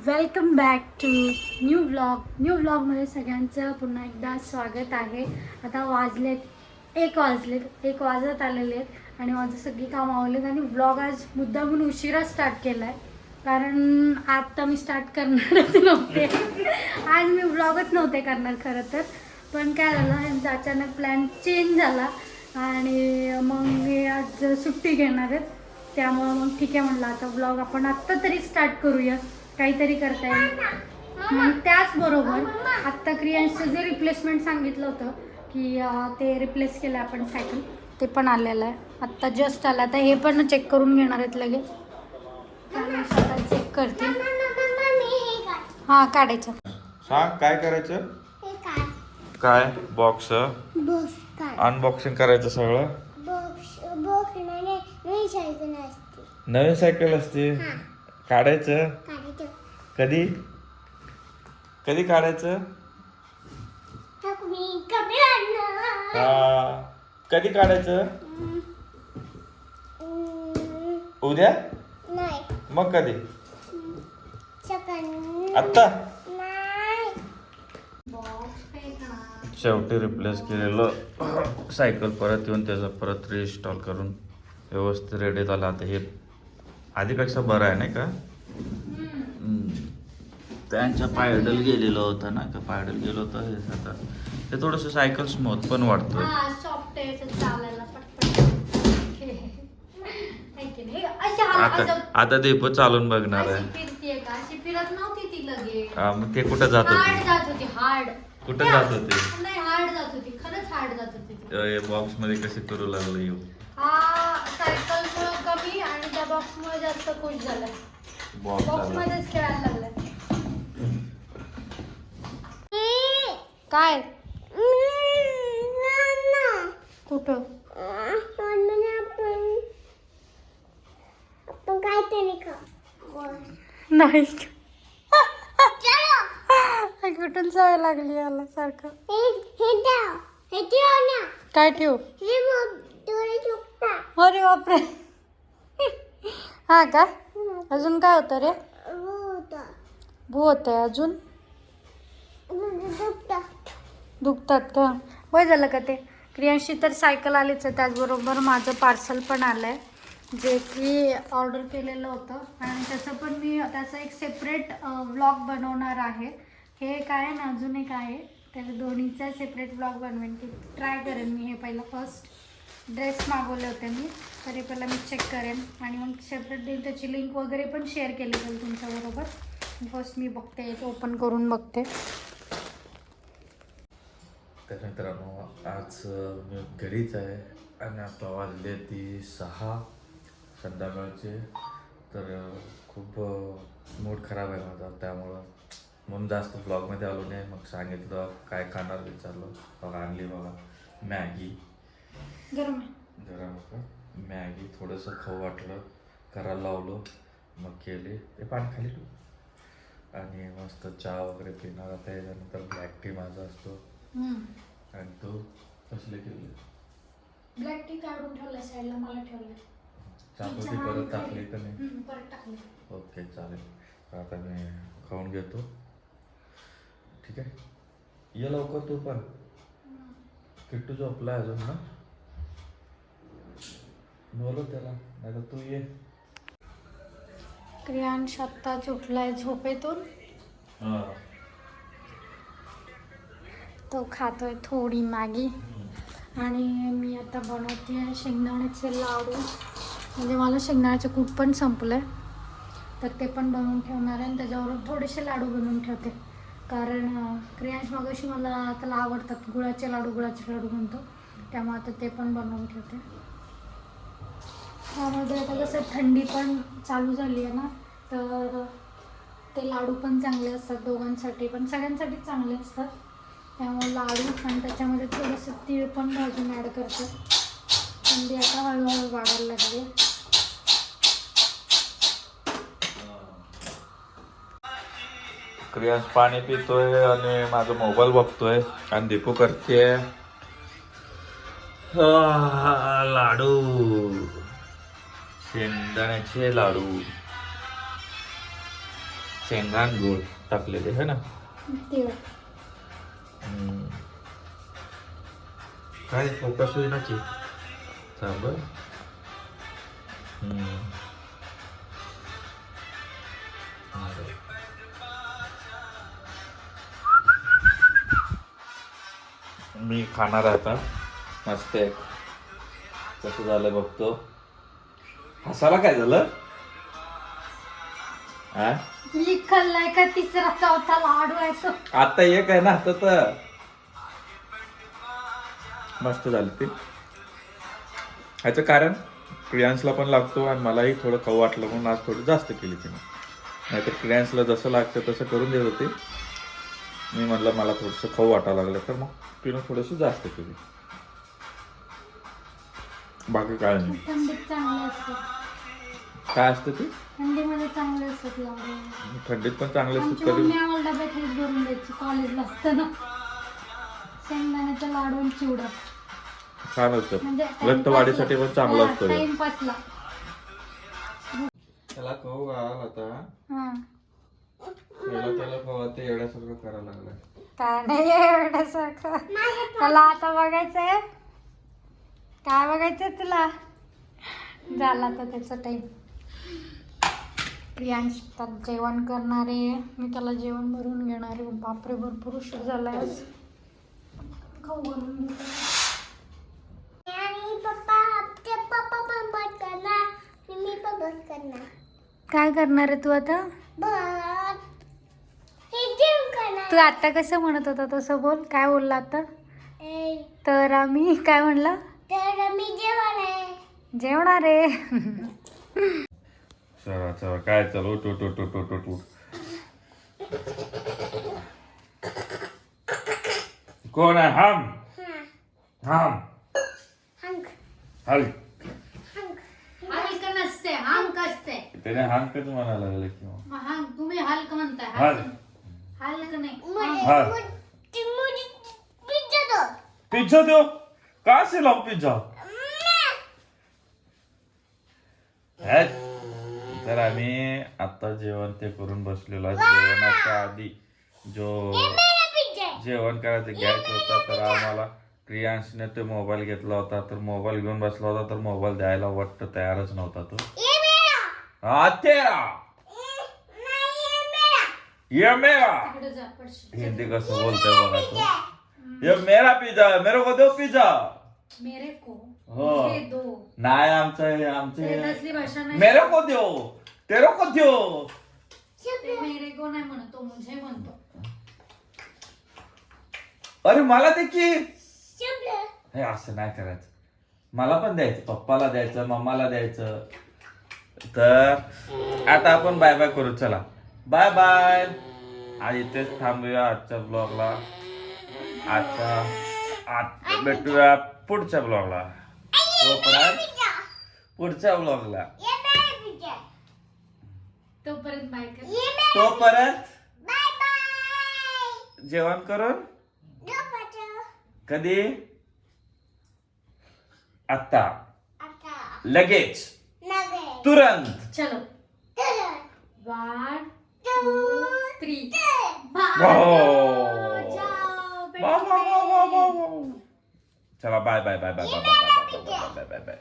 Welcome back to new व्लॉगमध्ये सगळ्यांचं पुन्हा एकदा स्वागत आहे. आता एक वाजत आलेले आहेत आणि माझं सगळी कामं आवरलेत आणि व्लॉग आज मुद्दामून उशिरा स्टार्ट केला आहे. कारण आता मी स्टार्ट करणारच नव्हते. आज मी व्लॉगच नव्हते करणार खरं तर, पण काय झालं यांचा अचानक प्लॅन चेंज झाला आणि मग मी आज सुट्टी घेणार आहेत. त्यामुळं मग ठीक आहे म्हणलं आता व्लॉग आपण आत्ता तरी स्टार्ट करूया, काहीतरी करता येईल. आणि त्याचबरोबर आत्ता क्रियांचं जे रिप्लेसमेंट सांगितलं होतं की ते रिप्लेस केलं आपण सायकल, ते पण आलेलं आहे. आत्ता जस्ट आलं. आता हे पण चेक करून घेणार आहेत लगेच. स्वतः चेक करते. हां काढायचं. सांग काय करायचं. काय बॉक्स अनबॉक्सिंग करायचं सगळं. नवीन सायकल असते. काढायचं कधी कधी काढायचं. कधी काढायचं. उद्या मग कधी. आत्ता शेवटी रिप्लेस केलेलं सायकल परत येऊन त्याचा परत रिइन्स्टॉल करून व्यवस्थित रेडी झाला. आता हे आधीपेक्षा बरं आहे नाही का. त्यांच्या पायडल गेलेलं होतं ना का, पायडल गेलो होतं. हे आता ते थोडंसं सायकल स्मूथ पण वाटतं. आता ते पण चालून बघणार आहे. मग ते कुठं जात होते. कुठं जात होते. बॉक्स मध्ये कसे करू लागलो येऊ. सायकल कमी आणि त्या बॉक्स मुळे जास्त खुश झालाय. बॉक्स मध्येच खेळायला लागलाय. काय कुठं नाही कुठून सवय लागली याला सारखं. काय ठेवू. अरे बापरे. हा का. अजून काय होतं रे. भू होत आहे अजून. दुखतात का. वय झालं का ते. क्रियांशी तर सायकल आलीच आहे. त्याचबरोबर माझं पार्सल पण आलं आहे जे की ऑर्डर केलेलं होतं आणि त्याचा एक सेपरेट व्लॉग बनवणार आहे. हे एक आहे ना अजून एक आहे. त्याला दोन्हीचा सेपरेट व्लॉग बनवेन की ट्राय करेन मी. हे पहिलं फर्स्ट ड्रेस मागवले होते मी, तरी पहिला मी चेक करेन आणि मग सेपरेट देईन. त्याची लिंक वगैरे पण शेअर केली जाईल तुमच्याबरोबर. फर्स्ट मी बघते, ओपन करून बघते. तर मित्रांनो आज मी घरीच आहे आणि आता वाजले ती 6 संध्याकाळचे. तर खूप मूड खराब आहे माझा, त्यामुळं म्हणून जास्त ब्लॉगमध्ये आलो नाही. मग सांगितलं काय खाणार विचारलं, बघा आणली बघा मॅगी. गरम मॅगी थोडंसं खाऊ वाटलं, करायला लावलो, मग केले. ते पाणी खाली तू आणि मस्त चहा वगैरे पिणार. आता याच्यानंतर ब्लॅक टी माझा असतो. आणि तो कसले केले. ब्लॅक टी काढून ठेवला साईडला, मला ठेवला. चापोती परत टाकली का नाही. परत टाकली. ओके चालेल. आता मी खाऊन घेतो. ठीक आहे. ये लवकर तू पण. किट्टू झोपला अजून ना. बोलो त्याला, नाही तर तू ये. क्रियांश आत्ताच उठलाय झोपेतून. तो खातोय थोडी मॅगी आणि मी आता बनवते शेंगदाण्याचे लाडू. म्हणजे मला शेंगदाण्याचे कूट पण संपलं तर ते पण बनवून ठेवणार आहे आणि त्याच्यावर थोडेसे लाडू बनवून ठेवते. कारण क्रियांश मगाशी मला त्याला आवडतात गुळाचे लाडू म्हणतो, त्यामुळे आता ते पण बनवून ठेवते. त्यामध्ये आता कसं थंडी पण चालू झाली आहे ना, तर ते लाडू पण चांगले असतात दोघांसाठी पण, सगळ्यांसाठीच चांगले असतात. त्यामुळे लाडू आणि त्याच्यामध्ये थोडंसं तीळ पण भाजून ॲड करते. थंडी आता हळूहळू वाढायला लागली. क्रियांश पाणी पितोय आणि माझा मोबाईल बघतोय आणि दीपू करते लाडू. शेंगदाण्याचे लाडू. शेंगान गुळ टाकलेले है ना. ते काय फोकस होईना की थांब. मी खाणार आहे आता. मस्त आहे. कसं झालं बघतो. हसायला काय झालं? खाल्लाय का तिसरा चौथा लाडू आहे तो. आता एक आहे ना तर मस्त झालं ते. ह्याचं कारण क्रियांसला पण लागतो आणि मलाही थोडं खाऊ वाटलं म्हणून आज थोडी जास्त केली तिने. नाहीतर क्रियांसला जसं लागतं तसं करून देत होते. मी म्हटलं मला थोडंसं खाऊ वाटायला लागलं तर मग तिनं थोडंसं जास्त केली. बाकी काय नाही. थंडीत चांगले असते. काय असतं ते? थंडीमध्ये चांगले असतात लाडू. थंडीत पण चांगले असतात. आमची कधी मम्मी आम्हाला डब्यात हेच भरून द्यायची कॉलेजला असताना. शेंगदाण्याचा लाडू आणि चिवडा. छान असतं. म्हणजे रक्तवाढीसाठी पण चांगलं असतं. टाइमपासला. त्याला खाऊ घाल आता. हा. त्याला खाऊ ते एवढ्यासारखं करायला लागलं. काय नाही एवढ्यासारखं. त्याला आता बघायचंय. काय बघायचंय तुला? झाला तर त्याचा टाइम. प्रियांश जेवण करणारे. मी त्याला जेवण भरून घेणारे. बापरे भरपूर उशीर झालाय आज. खाऊ बनवून घेते. काय करणार आहे तू आता? तू आता कसं म्हणत होता तसं बोल. काय बोलला आता? तर आम्ही काय म्हणला? जेवणार आहे. चला काय चलो टू कोण आहे? हम हल्क हल्क नसते हंक असते. त्याने हंकच म्हणायला लागलं किंवा हंक. तुम्ही हल्क म्हणताय. हल्क नाही. पिझ्झा दो का से लाव पिझ्झा. तर आम्ही आता जेवण ते करून बसलेलो. जेवणाच्या आधी जो जेवण करायचं घ्यायचं होता तर आम्हाला क्रियांशने ते मोबाईल घेतला होता. तर मोबाईल घेऊन बसला होता तर मोबाईल द्यायला वाटतं तयारच नव्हता तो. ये मेरा. हिंदी कसं बोलतोय बघा तो. ये मेरा पिझ्झा मेरे को दो पिझ्झा. मेरे को हो दो. नाही आमचे असली भाषा नाही. मेरे को दो तेरे को दो. मेरे को नाही म्हणतो मुझे म्हणतो. अरे मला दे की. हे असं नाही करायचं. मला पण द्यायचं. पप्पाला द्यायचं मम्माला द्यायचं. तर आता आपण बाय बाय करू. चला बाय बाय. आज इथेच थांबूया आजच्या ब्लॉगला. आता भेटूया पुढच्या ब्लॉगला. पुढच्या ब्लॉगला. तोपर्यंत बाय कर. तोपर्यंत जेवण करून कधी आता लगेच तुरंत. चलो 1 2 3. चला bye bye bye bye bye bye bye bye bye bye bye.